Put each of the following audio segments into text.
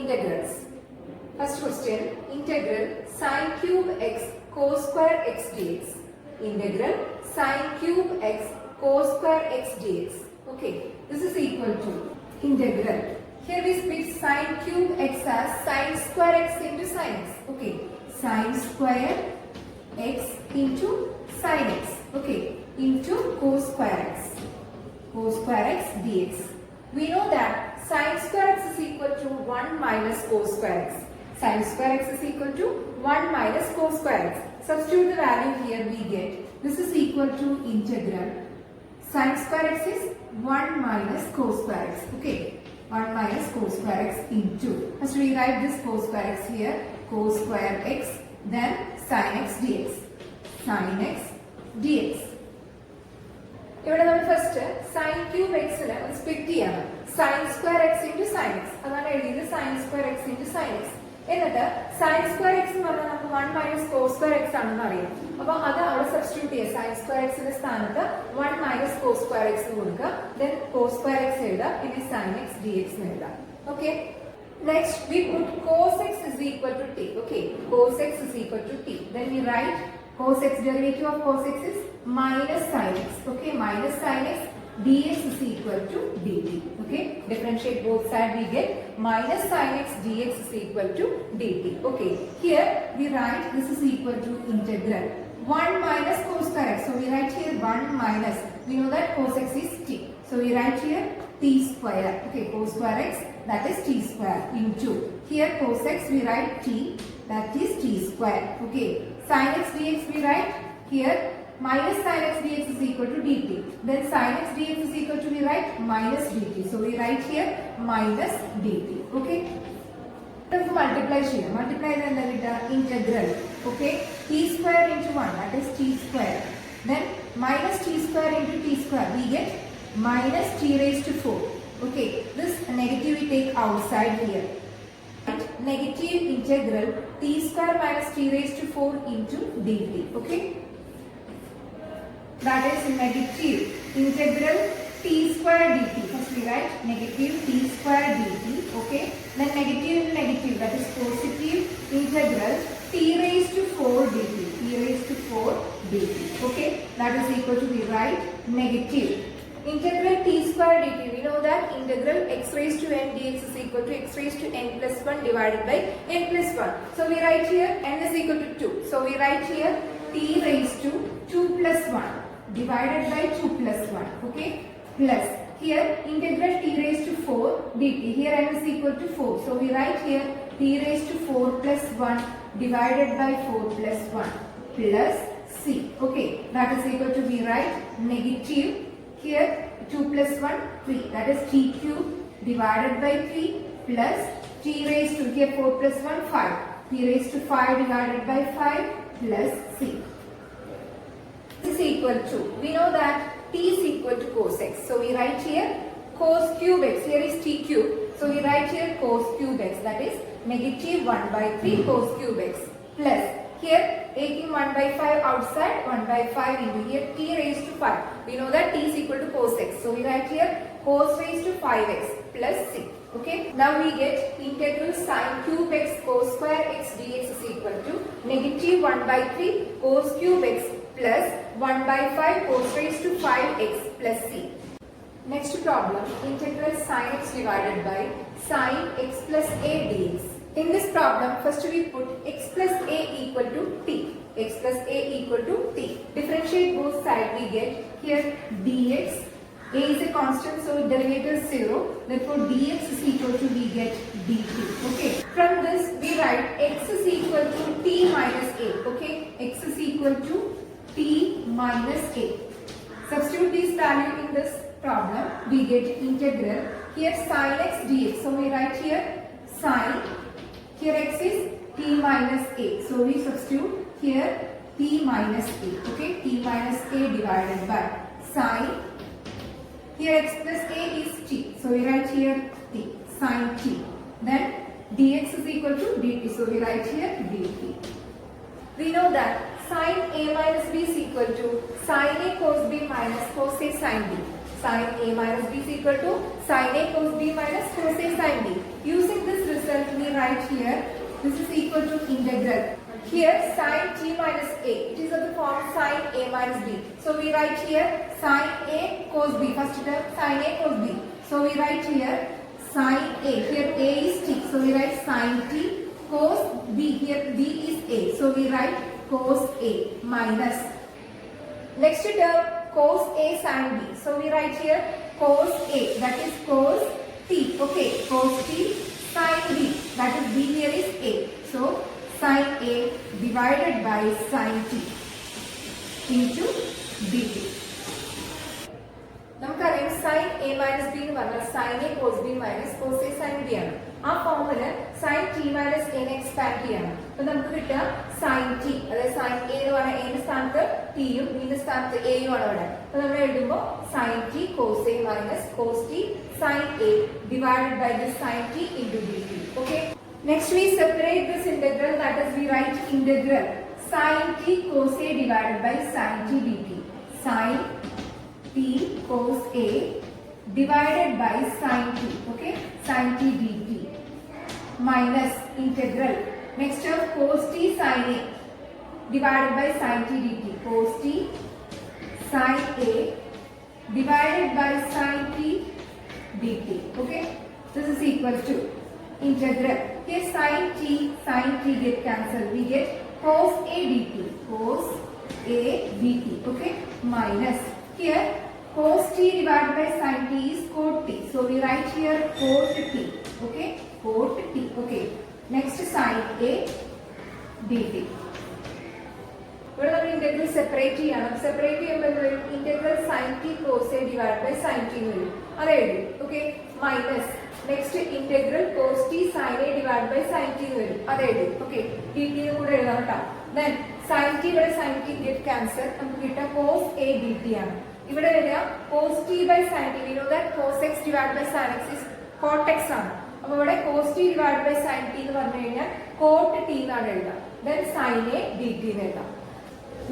integrals. First question, integral sine cube x cos square x dx. Integral sine cube x cos square x dx. Okay, this is equal to integral. Here we split sine cube x as sine square x into sine x. Okay, sine square x into sine x. Okay, into cos square x. Cos square x dx. We know that sine square x is equal to 1 minus cos square x. Sine square x is equal to 1 minus cos square x. Substitute the value here, we get this is equal to integral sine square x is 1 minus cos square x. Okay, 1 minus cos square x into, first we write this cos square x here, cos square x, then sin x dx. Sin x dx. ഇവിടെ നമ്മൾ first sine cube എക്സിനെ split ചെയ്യണം. Sine square X into sine X, അതാണ് എഴുതിയത് sine square X into sine X. എന്നിട്ട് sine square X എന്ന് പറഞ്ഞാൽ നമുക്ക് 1 minus cos square X ആണെന്ന് അറിയാം. അപ്പൊ അത് അവിടെ സബ്സ്റ്റിറ്റ്യൂട്ട് ചെയ്യുക. സൈൻ സ്ക്വയർ എക്സിന്റെ സ്ഥാനത്ത് 1 മൈനസ് കോസ് സ്ക്വയർ എക്സ് കൊടുക്കുക. ദെൻ കോസ് സ്ക്വയർ എക്സ് എഴുതുക, പിന്നെ സൈൻ എക്സ് ഡി എക്സ് എഴുതുക. Okay, next we put cos x is equal to t. Okay, cos x is equal to t. Then we write cos x, derivative of cos x is minus sin x. Okay, minus sin x dx is equal to dt. Okay, differentiate both sides, we get minus sin x dx is equal to dt. Okay, here we write this is equal to integral 1 minus cos square x. So we write here 1 minus, we know that cos x is t. So we write here t square. Okay, cos square x, that is t square, into here cos x we write t, that is t square. Okay, sin x dx we write here minus sin x dx is equal to dt. Then sin x dx is equal to, we write minus dt. So we write here minus dt. Okay, നമുക്ക് multiply ചെയ്യാം. Multiply ചെയ്താൽ എന്താ കിട്ടുക? Integral. Okay, t square into 1, that is t square. Then minus t square into t square, we get minus t raised to 4. Okay, this negative we take outside here. And negative integral t square minus t raised to 4 into dt. Okay, that is negative integral t square dt. First we write negative t square dt. Okay, then negative into negative, that is positive integral t raised to 4 dt. T raised to 4 dt. Okay, that is equal to, we write negative integral t square dt. We know that integral x raised to n dx is equal to x raised to n plus 1 divided by n plus 1. So we write here n is equal to 2. So we write here t raised to 2 plus 1 divided by 2 plus 1. Okay, plus here integral t raised to 4 dt. Here n is equal to 4. So we write here t raised to 4 plus 1 divided by 4 plus 1 plus c. Okay, that is equal to, we write negative here 2 plus 1 3, that is t cube divided by 3 plus t raised to, here 4 plus 1 5, t raised to 5 divided by 5 plus c. This is equal to, we know that t is equal to cos x. So we write here cos cube x, here is t cube. So we write here cos cube x, that is negative 1 by 3 cos cube x, plus here taking 1 by 5 outside, 1 by 5 into here t raised to 5. We know that t is equal to cos x. So we write here cos raised to 5x plus c. Okay, now we get integral sine cube x cos square x dx is equal to negative 1 by 3 cos cube x plus 1 by 5 cos raised to 5x plus c. Next problem, integral sine x divided by sine x plus a dx. In this problem, first we put x plus a equal to t. X plus a equal to t. Differentiate both sides, we get here dx. A is a constant, so derivative is 0. Therefore, dx is equal to, we get dt. Okay. From this, we write x is equal to t minus a. Okay. X is equal to t minus a. Substitute this value in this problem, we get integral here sin x dx. So we write here sin. Here x is t minus a. So we substitute here t minus a. Okay, t minus a divided by sin. Here x plus a is t. So we write here t, sin t. Then dx is equal to dt. So we write here dt. We know that sin a minus b is equal to sin a cos b minus cos a sin b. Sin a minus b is equal to sin a cos b minus cos a sin b. Using this result, we write here this is equal to integral. Here sin t minus a, it is of the form sin a minus b. So we write here sin a cos b. First term sin a cos b. So we write here sin a. Here a is t. So we write sin t cos b. Here b is a. So we write cos a minus. Next term cos a sin b. So we write here cos a, that is cos t. Okay, cos t sin b, that is b here is a. So sin a divided by sin t into dt. നമുക്കറിയാം sin a minus b എന്ന് പറഞ്ഞാൽ sin a cos b minus cos a sin b ആണ്. ആ formula sin t minus a നെ expand ചെയ്യണം. അപ്പോൾ നമുക്ക് കിട്ടുക sin t, അതായത് sin a എന്ന് പറഞ്ഞാൽ a ന്റെ സ്ഥാനത്ത് t യും b ന്റെ സ്ഥാനത്ത് a യും ആണ് അവിടെ. അപ്പോൾ നമ്മൾ എഴുതുമ്പോൾ sin t cos a minus cos t sin a divided by the sin t into dt. Okay. Next we separate this integral, that is we write integral sin t cos a divided by sin t dt. Sin t cos a divided by sin t, okay, sin t dt minus integral next of cos t sin a divided by sin t dt. Cos t sin a divided by sin t dt. Okay, this is equal to integral. Here sin t get cancelled. We get cos a dt. Cos a dt. Okay, minus here cos t divided by sin t is cot t. So we write here cot t. Okay, cot t. Okay, next sin a dt. ഇവിടെ നമ്മൾ integral separate ചെയ്യണം. Separate ചെയ്യുമ്പോൾ integral sin t cos a divided by sin t എന്ന് വരും. അത് എഴുതി. Okay, minus next integral cos t sin a divided by sin t എന്ന് വരും. അത് എഴുതി. ഓക്കെ, dt കൂടെ എഴുതാം കേട്ടോ. then sin t ഇവിടെ sin t get cancel, നമുക്ക് കിട്ടുക cos a dt ആണ്. ഇവിടെ വരിക cos t by sin t. we know that cos x divided by sin x is cot x ആണ്. അപ്പോൾ ഇവിടെ cos t divided by sin t എന്ന് പറഞ്ഞു കഴിഞ്ഞാൽ cot t എന്നാണ് എഴുതുക. then sin a dt എന്ന് എഴുതാം.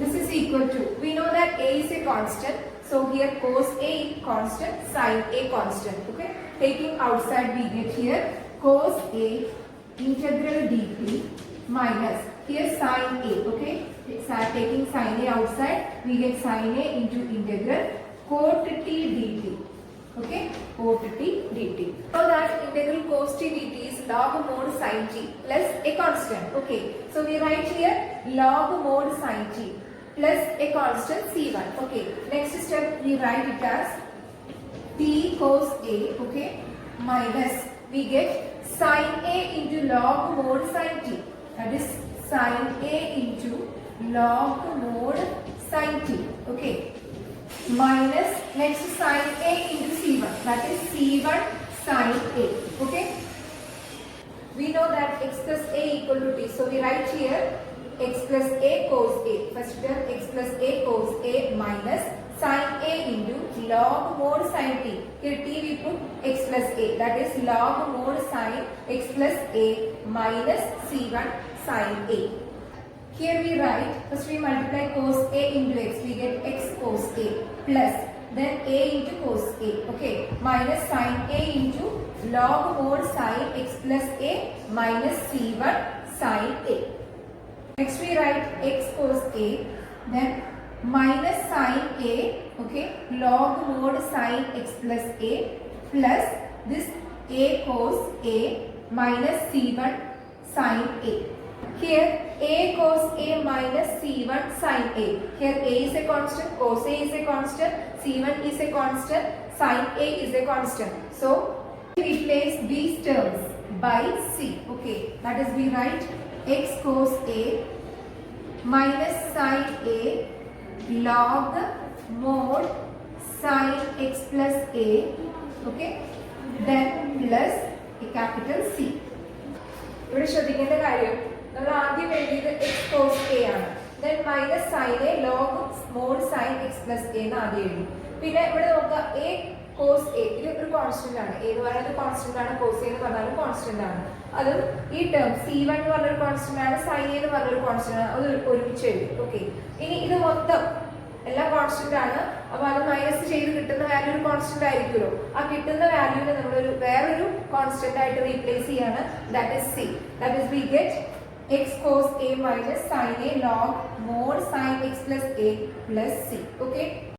This is equal to, we know that a is a constant, so here cos a constant, sin a constant. Okay, taking outside we get here cos a integral dt minus here sin a. Okay, taking sin a outside we get sin a into integral cot t dt. Okay, cot t dt. So that integral cos t dt is log mod sin t plus a constant. Okay, so we write here log mod sin t plus a constant c1. Okay, next step we write it as t cos a. Okay, minus we get sin a into log mod sin t, that is sin a into log mod sin t. Okay, minus next sin a into c1, that is c1 sin a. Okay, we know that x plus a equal to t, so we write here x plus a cos a. First term x plus a cos a minus sin a into log mod sin t. Here t we put x plus a, that is log mod sin x plus a minus c1 sin a. Here we write, first we multiply cos a into x, we get x cos a plus then a into cos a. Okay, minus sin a into log mod sin x plus a minus c1 sin a. Next we write x cos a, then minus sin a, okay, log mod sin x plus a plus this a cos a minus c1 sin a. Here a cos a minus c1 sin a. Here a is a constant, cos a is a constant, c1 is a constant, sin a is a constant. So we replace these terms by c. Okay, that is we write x cos a minus sin a log mod sin x plus a. Okay, then plus a capital C. ഇവിടെ ശ്രദ്ധിക്കേണ്ട കാര്യം നമ്മൾ ആദ്യം എഴുതിയത് x cos a ആണ്. then minus sin a log mod sin x plus a എന്ന് ആദ്യം എഴുതി. പിന്നെ ഇവിടെ നോക്കുക a cos a, ഇത് ഒരു കോൺസ്റ്റന്റ് ആണ്. a എന്ന് പറയുന്നത് കോൺസ്റ്റന്റ് ആണ്, cos a എന്ന് പറഞ്ഞാലും കോൺസ്റ്റന്റ് ആണ്. അതും ഈ ടേം c1 എന്ന് പറഞ്ഞൊരു കോൺസ്റ്റന്റ് ആണ്, sin a എന്ന് പറഞ്ഞൊരു കോൺസ്റ്റന്റ് ആണ്. അത് ഒരുമിച്ച് എഴുതി. ഓക്കെ, ഇനി ഇത് മൊത്തം എല്ലാം കോൺസ്റ്റന്റ് ആണ്. അപ്പൊ അത് മൈനസ് ചെയ്ത് കിട്ടുന്ന വാല്യൂ ഒരു കോൺസ്റ്റന്റ് ആയിരിക്കുമല്ലോ. ആ കിട്ടുന്ന വാല്യൂവിനെ നമ്മളൊരു വേറൊരു കോൺസ്റ്റന്റ് ആയിട്ട് റീപ്ലേസ് ചെയ്യാണ്. That is C. That is we get x cos a minus sin a log mod sin x plus a plus c. Okay.